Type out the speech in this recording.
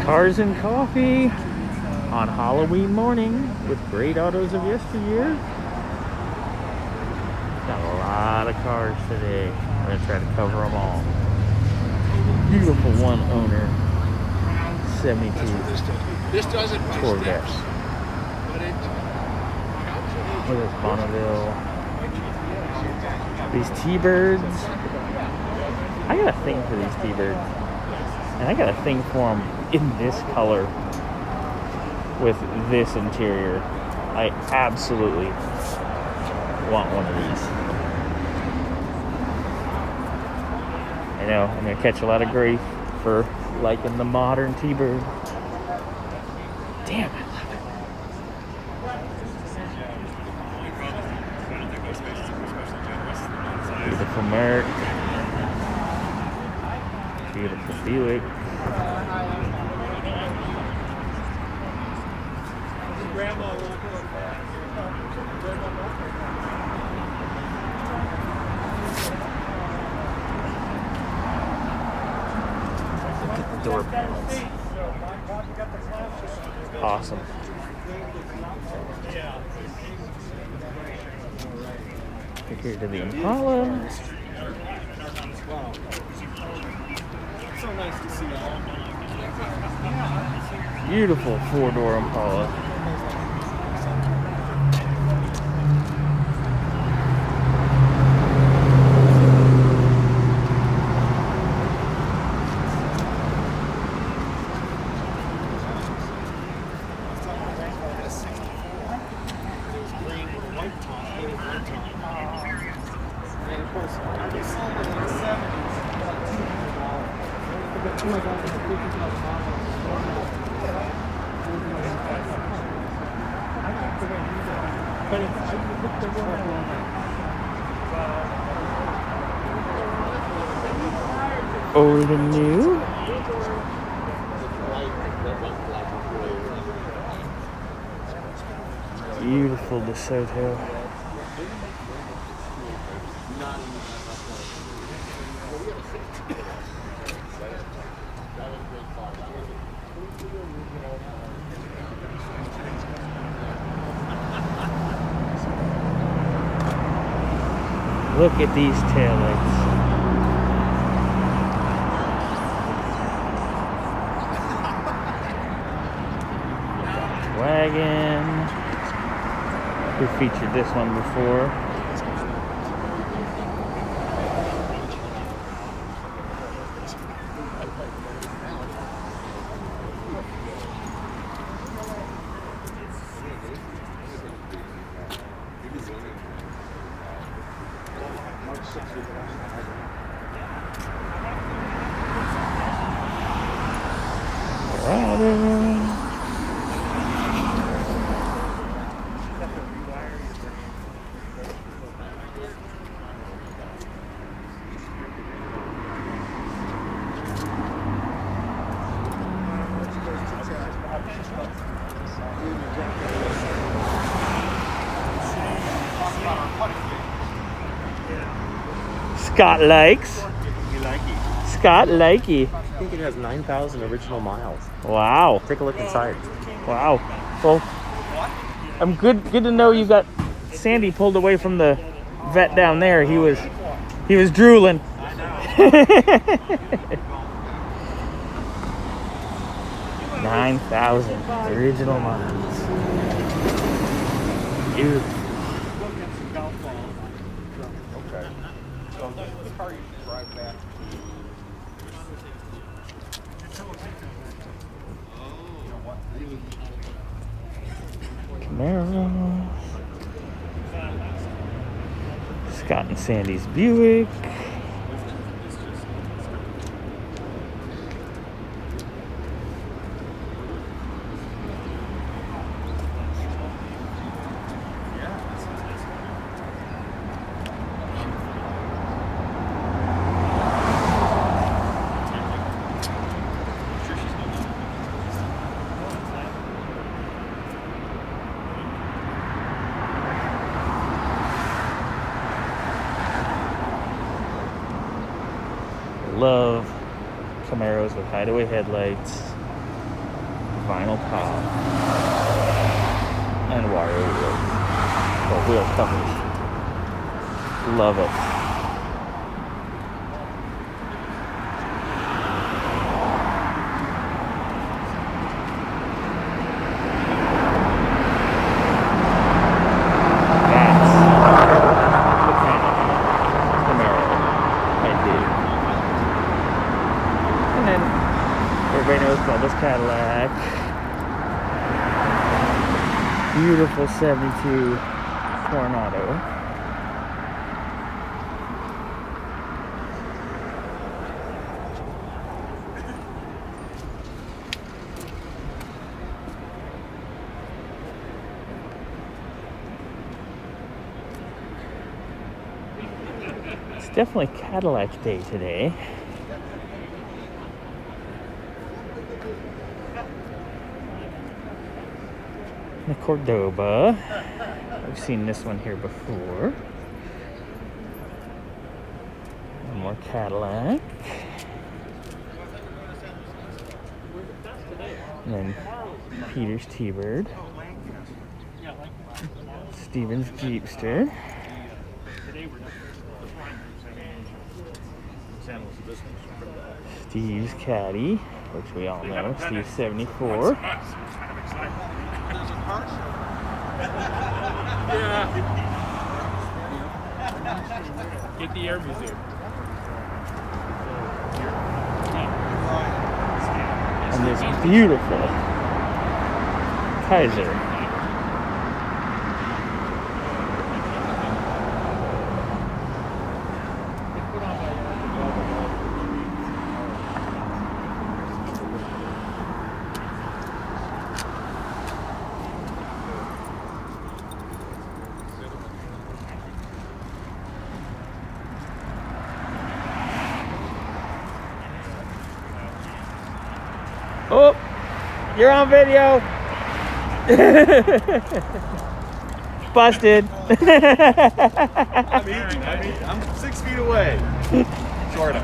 Cars and coffee on Halloween morning with great autos of yesteryear. Got a lot of cars today. I'm gonna try to cover them all. Beautiful one owner 72 Corvette. Look at this Bonneville. These T-Birds. I got a thing for these T-Birds. And I got a thing for them in this color with this interior. I absolutely want one of these. I know I'm gonna catch a lot of grief for liking the modern T-Bird. Damn, I love it. Beautiful Merc. Beautiful Buick. Door panels. Awesome. Here to the Impala. So nice to see all. Beautiful four-door Impala. Old and new. Beautiful DeSoto. Look at these taillights. Wagon. We featured this one before. Scott likes. Scott likey. I think it has 9,000 original miles. Wow. Take a look inside. Wow. Well, I'm good to know you got Sandy pulled away from the vet down there. He was drooling. 9,000 original miles. Beautiful. Camaro. Scott and Sandy's Buick. Love Camaros with hideaway headlights. vinyl top and wire wheels. Or wheel covers. Love it. Everybody knows about this Cadillac. Beautiful 72 Coronado. It's definitely Cadillac day today. The Cordoba. I've seen this one here before. One more Cadillac. And then Peter's T-Bird. Steven's Jeepster. Steve's Caddy, which we all know. Steve's 74. Yeah. Get the air museum. And this beautiful Kaiser. Oh, you're on video. Busted. I'm 6 feet away. Sort of.